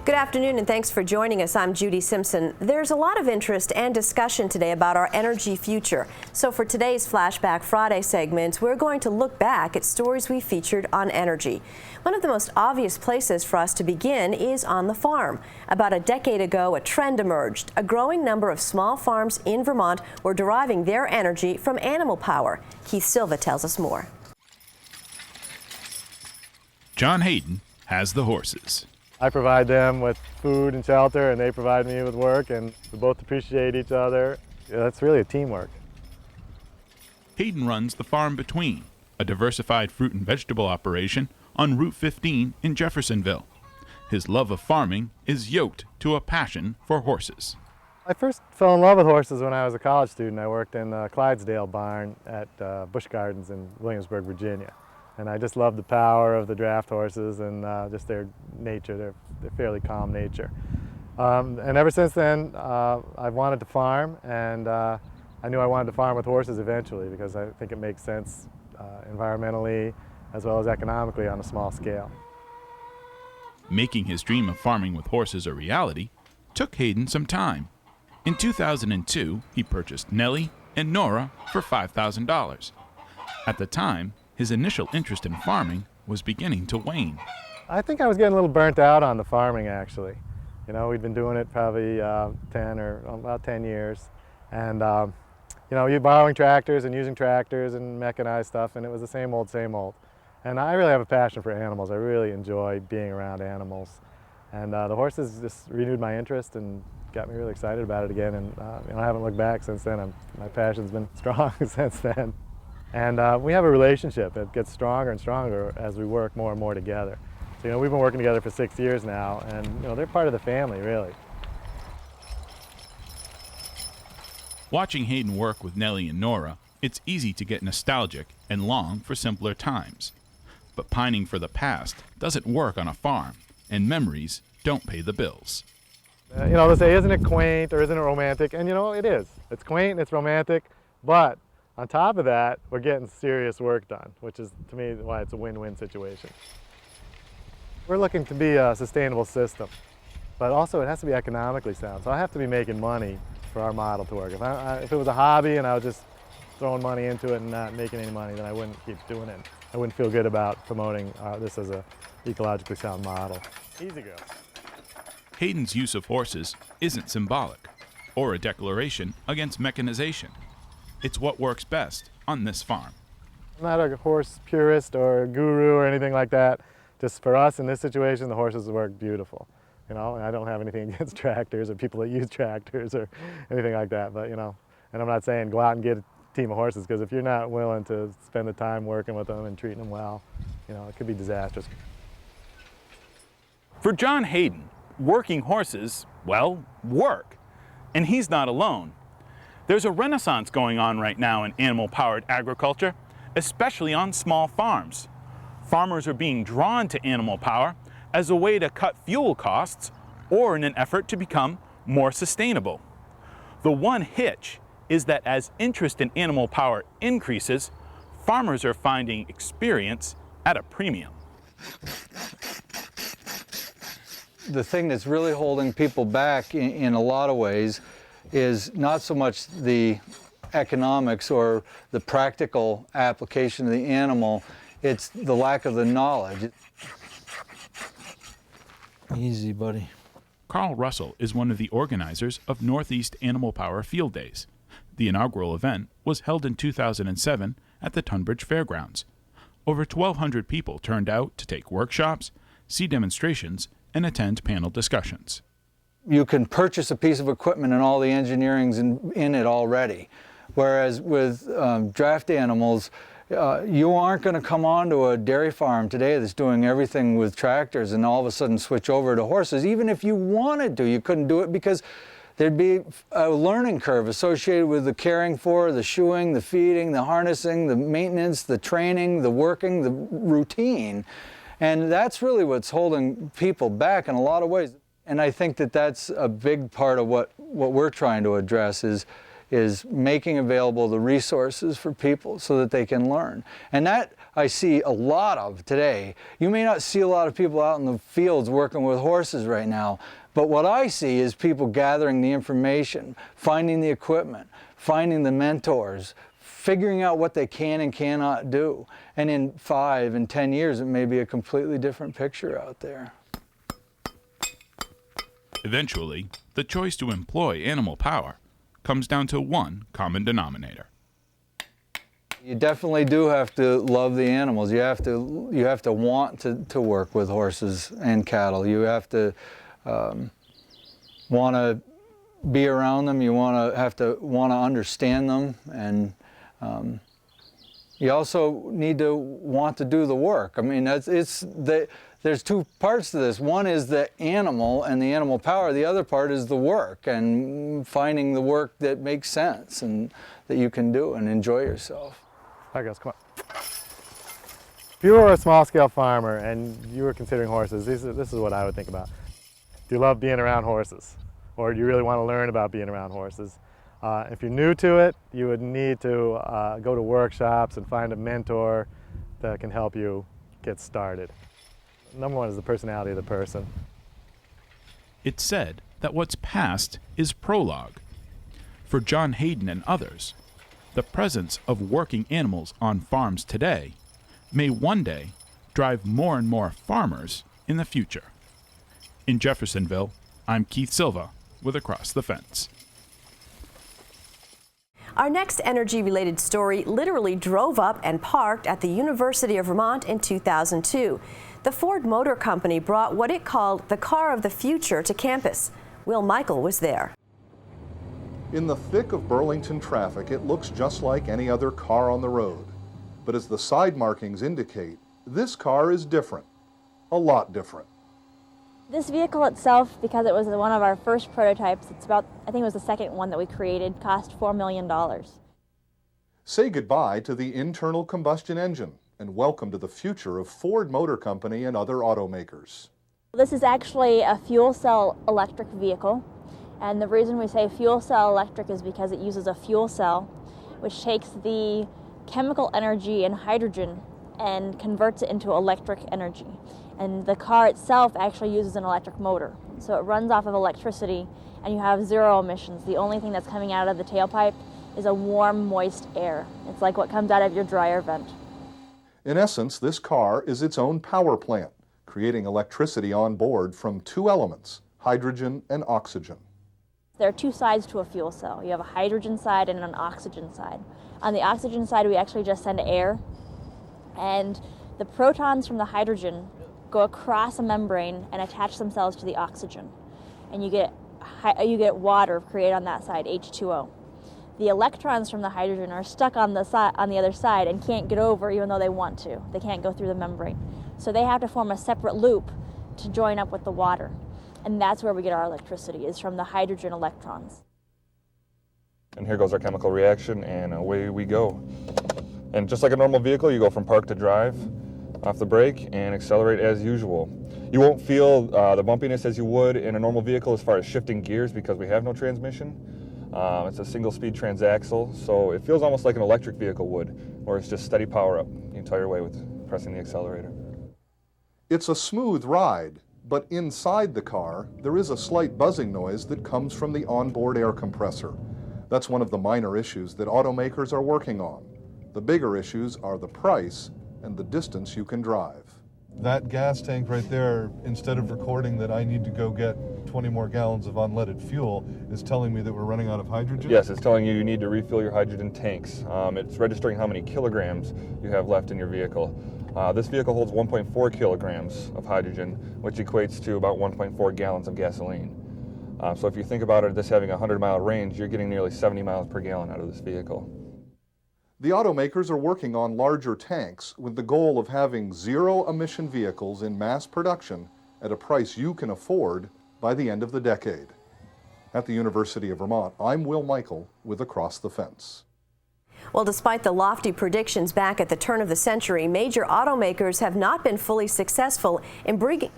Good afternoon and thanks for joining us. I'm Judy Simpson. There's a lot of interest and discussion today about our energy future. So for today's Flashback Friday segment, we're going to look back at stories we featured on energy. One of the most obvious places for us to begin is on the farm. About a decade ago, a trend emerged. A growing number of small farms in Vermont were deriving their energy from animal power. Keith Silva tells us more. John Hayden has the horses. I provide them with food and shelter, and they provide me with work, and we both appreciate each other. That's really a teamwork. Hayden runs the Farm Between, a diversified fruit and vegetable operation on Route 15 in Jeffersonville. His love of farming is yoked to a passion for horses. I first fell in love with horses when I was a college student. I worked in the Clydesdale barn at Busch Gardens in Williamsburg, Virginia. And I just love the power of the draft horses and just their nature, their fairly calm nature. And ever since then, I've wanted to farm, and I knew I wanted to farm with horses eventually because I think it makes sense environmentally as well as economically on a small scale. Making his dream of farming with horses a reality took Hayden some time. In 2002, he purchased Nellie and Nora for $5,000. At the time, his initial interest in farming was beginning to wane. I think I was getting a little burnt out on the farming, actually. You know, we'd been doing it probably about 10 years. And, you know, you're borrowing tractors and using tractors and mechanized stuff, and it was the same old, same old. And I really have a passion for animals. I really enjoy being around animals. And the horses just renewed my interest and got me really excited about it again. And you know, I haven't looked back since then. My passion's been strong since then. And we have a relationship that gets stronger and stronger as we work more and more together. So, you know, we've been working together for 6 years now, and, you know, they're part of the family, really. Watching Hayden work with Nellie and Nora, it's easy to get nostalgic and long for simpler times. But pining for the past doesn't work on a farm, and memories don't pay the bills. You know, they say, isn't it quaint or isn't it romantic? And, you know, it is. It's quaint, it's romantic, but on top of that, we're getting serious work done, which is, to me, why it's a win-win situation. We're looking to be a sustainable system, but also it has to be economically sound. So I have to be making money for our model to work. If it was a hobby and I was just throwing money into it and not making any money, then I wouldn't keep doing it. I wouldn't feel good about promoting this as an ecologically sound model. Easy go. Hayden's use of horses isn't symbolic or a declaration against mechanization. It's what works best on this farm. I'm not a horse purist or a guru or anything like that. Just for us in this situation, the horses work beautiful. You know, and I don't have anything against tractors or people that use tractors or anything like that. But, you know, and I'm not saying go out and get a team of horses, because if you're not willing to spend the time working with them and treating them well, you know, it could be disastrous. For John Hayden, working horses, well, work. And he's not alone. There's a renaissance going on right now in animal-powered agriculture, especially on small farms. Farmers are being drawn to animal power as a way to cut fuel costs or in an effort to become more sustainable. The one hitch is that as interest in animal power increases, farmers are finding experience at a premium. The thing that's really holding people back in a lot of ways is not so much the economics or the practical application of the animal, it's the lack of the knowledge. Easy, buddy. Carl Russell is one of the organizers of Northeast Animal Power Field Days. The inaugural event was held in 2007 at the Tunbridge Fairgrounds. Over 1,200 people turned out to take workshops, see demonstrations, and attend panel discussions. You can purchase a piece of equipment and all the engineering's in it already. Whereas with draft animals, you aren't going to come onto a dairy farm today that's doing everything with tractors and all of a sudden switch over to horses. Even if you wanted to, you couldn't do it because There'd be a learning curve associated with the caring for, the shoeing, the feeding, the harnessing, the maintenance, the training, the working, the routine. And that's really what's holding people back in a lot of ways. And I think that that's a big part of what we're trying to address is making available the resources for people so that they can learn. And that I see a lot of today. You may not see a lot of people out in the fields working with horses right now, but what I see is people gathering the information, finding the equipment, finding the mentors, figuring out what they can and cannot do. And in 5 and 10 years, it may be a completely different picture out there. Eventually, the choice to employ animal power comes down to one common denominator. You definitely do have to love the animals. You have to want to work with horses and cattle. You have to want to be around them. You have to want to understand them, and you also need to want to do the work. I mean, there's two parts to this. One is the animal and the animal power. The other part is the work and finding the work that makes sense and that you can do and enjoy yourself. All right, guys, come on. If you were a small-scale farmer and you were considering horses, this is what I would think about. Do you love being around horses? Or do you really want to learn about being around horses? If you're new to it, you would need to go to workshops and find a mentor that can help you get started. Number one is the personality of the person. It's said that what's past is prologue. For John Hayden and others, the presence of working animals on farms today may one day drive more and more farmers in the future. In Jeffersonville, I'm Keith Silva with Across the Fence. Our next energy-related story literally drove up and parked at the University of Vermont in 2002. The Ford Motor Company brought what it called the car of the future to campus. Will Michael was there. In the thick of Burlington traffic, it looks just like any other car on the road. But as the side markings indicate, this car is different. A lot different. This vehicle itself, because it was one of our first prototypes, I think it was the second one that we created, cost $4 million. Say goodbye to the internal combustion engine and welcome to the future of Ford Motor Company and other automakers. This is actually a fuel cell electric vehicle, and the reason we say fuel cell electric is because it uses a fuel cell which takes the chemical energy in hydrogen and converts it into electric energy. And the car itself actually uses an electric motor. So it runs off of electricity and you have zero emissions. The only thing that's coming out of the tailpipe is a warm, moist air. It's like what comes out of your dryer vent. In essence, this car is its own power plant, creating electricity on board from two elements, hydrogen and oxygen. There are two sides to a fuel cell. You have a hydrogen side and an oxygen side. On the oxygen side, we actually just send air, and the protons from the hydrogen go across a membrane and attach themselves to the oxygen, and you get water created on that side, H2O. The electrons from the hydrogen are stuck on the other side and can't get over even though they want to. They can't go through the membrane. So they have to form a separate loop to join up with the water. And that's where we get our electricity, is from the hydrogen electrons. And here goes our chemical reaction, and away we go. And just like a normal vehicle, you go from park to drive, off the brake, and accelerate as usual. You won't feel the bumpiness as you would in a normal vehicle as far as shifting gears because we have no transmission. It's a single-speed transaxle, so it feels almost like an electric vehicle would, where it's just steady power up the entire way with pressing the accelerator. It's a smooth ride, but inside the car, there is a slight buzzing noise that comes from the onboard air compressor. That's one of the minor issues that automakers are working on. The bigger issues are the price and the distance you can drive. That gas tank right there, instead of recording that I need to go get 20 more gallons of unleaded fuel, is telling me that we're running out of hydrogen? Yes, it's telling you you need to refill your hydrogen tanks. It's registering how many kilograms you have left in your vehicle. This vehicle holds 1.4 kilograms of hydrogen, which equates to about 1.4 gallons of gasoline. So if you think about it, this having a 100-mile range, you're getting nearly 70 miles per gallon out of this vehicle. The automakers are working on larger tanks with the goal of having zero-emission vehicles in mass production at a price you can afford by the end of the decade. At the University of Vermont, I'm Will Michael with Across the Fence. Well, despite the lofty predictions back at the turn of the century, major automakers have not been fully successful in bringing...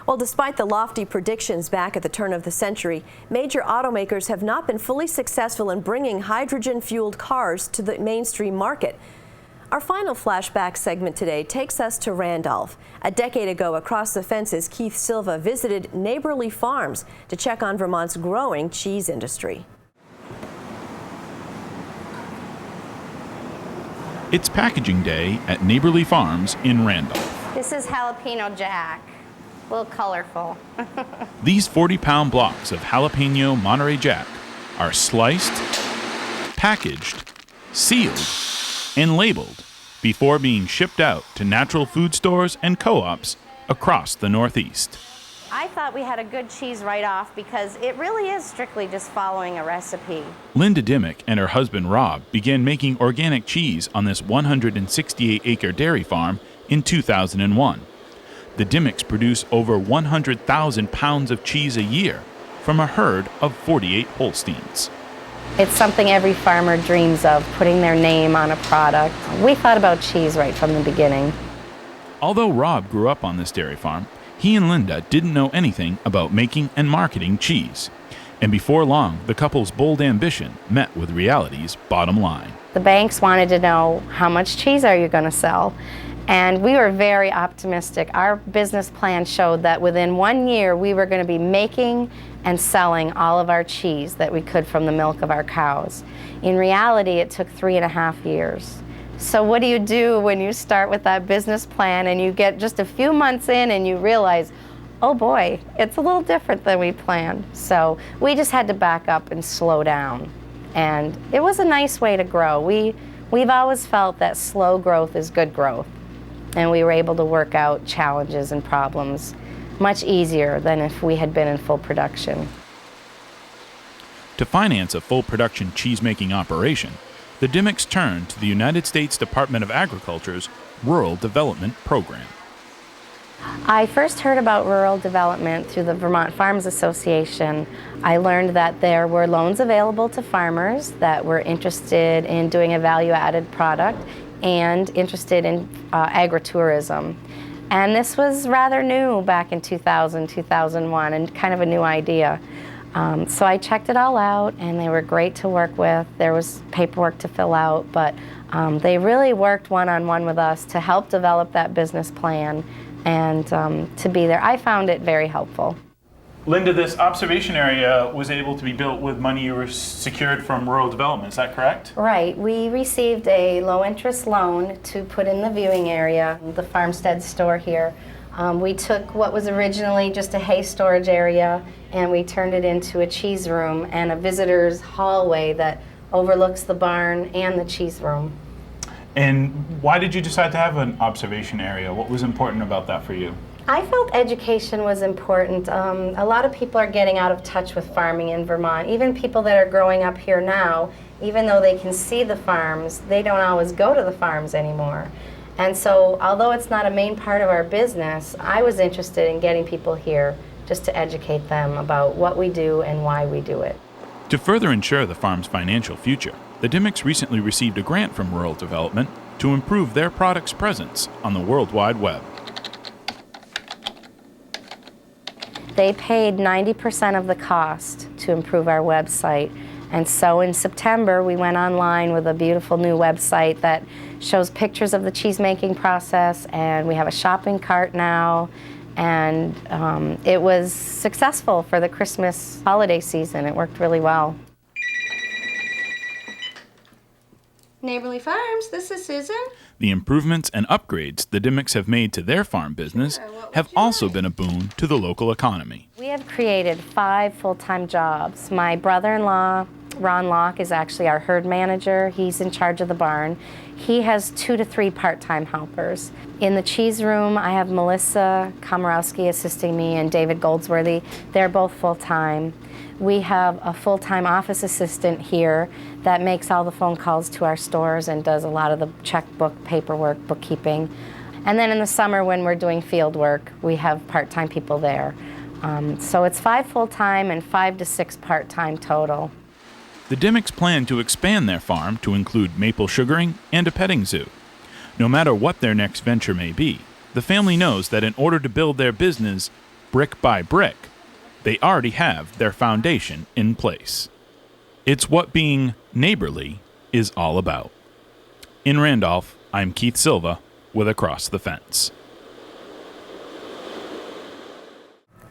Well, despite the lofty predictions back at the turn of the century, major automakers have not been fully successful in bringing hydrogen-fueled cars to the mainstream market. Our final flashback segment today takes us to Randolph. A decade ago, Across the Fence's Keith Silva visited Neighborly Farms to check on Vermont's growing cheese industry. It's packaging day at Neighborly Farms in Randolph. This is jalapeno jack. A little colorful. These 40-pound blocks of jalapeno Monterey Jack are sliced, packaged, sealed, and labeled before being shipped out to natural food stores and co-ops across the Northeast. I thought we had a good cheese right off because it really is strictly just following a recipe. Linda Dimmick and her husband Rob began making organic cheese on this 168-acre dairy farm in 2001. The Dimmicks produce over 100,000 pounds of cheese a year from a herd of 48 Holsteins. It's something every farmer dreams of, putting their name on a product. We thought about cheese right from the beginning. Although Rob grew up on this dairy farm, he and Linda didn't know anything about making and marketing cheese. And before long, the couple's bold ambition met with reality's bottom line. The banks wanted to know, how much cheese are you going to sell? And we were very optimistic. Our business plan showed that within 1 year we were going to be making and selling all of our cheese that we could from the milk of our cows. In reality, it took 3.5 years. So what do you do when you start with that business plan and you get just a few months in and you realize, oh boy, it's a little different than we planned. So we just had to back up and slow down. And it was a nice way to grow. We've always felt that slow growth is good growth. And we were able to work out challenges and problems much easier than if we had been in full production. To finance a full production cheese-making operation, the Dimmicks turned to the United States Department of Agriculture's Rural Development Program. I first heard about rural development through the Vermont Farms Association. I learned that there were loans available to farmers that were interested in doing a value-added product and interested in agritourism. And this was rather new back in 2000, 2001, and kind of a new idea. So I checked it all out, and they were great to work with. There was paperwork to fill out, but they really worked one-on-one with us to help develop that business plan and to be there. I found it very helpful. Linda, this observation area was able to be built with money you were secured from rural development, is that correct? Right. We received a low-interest loan to put in the viewing area, the farmstead store here. We took what was originally just a hay storage area and we turned it into a cheese room and a visitor's hallway that overlooks the barn and the cheese room. And why did you decide to have an observation area? What was important about that for you? I felt education was important. A lot of people are getting out of touch with farming in Vermont. Even people that are growing up here now, even though they can see the farms, they don't always go to the farms anymore. And so, although it's not a main part of our business, I was interested in getting people here just to educate them about what we do and why we do it. To further ensure the farm's financial future, the Dimmicks recently received a grant from Rural Development to improve their product's presence on the World Wide Web. They paid 90% of the cost to improve our website. And so in September, we went online with a beautiful new website that shows pictures of the cheese making process, and we have a shopping cart now. And it was successful for the Christmas holiday season. It worked really well. Neighborly Farms, this is Susan. The improvements and upgrades the Dimmicks have made to their farm business have also been a boon to the local economy. We have created 5 full-time jobs. My brother-in-law, Ron Locke, is actually our herd manager. He's in charge of the barn. He has 2 to 3 part-time helpers. In the cheese room, I have Melissa Komorowski assisting me and David Goldsworthy. They're both full-time. We have a full-time office assistant here that makes all the phone calls to our stores and does a lot of the checkbook, paperwork, bookkeeping. And then in the summer when we're doing field work, we have part-time people there. So it's 5 full-time and 5 to 6 part-time total. The Dimmicks plan to expand their farm to include maple sugaring and a petting zoo. No matter what their next venture may be, the family knows that in order to build their business brick by brick, they already have their foundation in place. It's what being neighborly is all about. In Randolph, I'm Keith Silva with Across the Fence.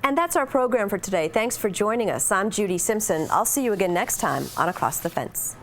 And that's our program for today. Thanks for joining us. I'm Judy Simpson. I'll see you again next time on Across the Fence.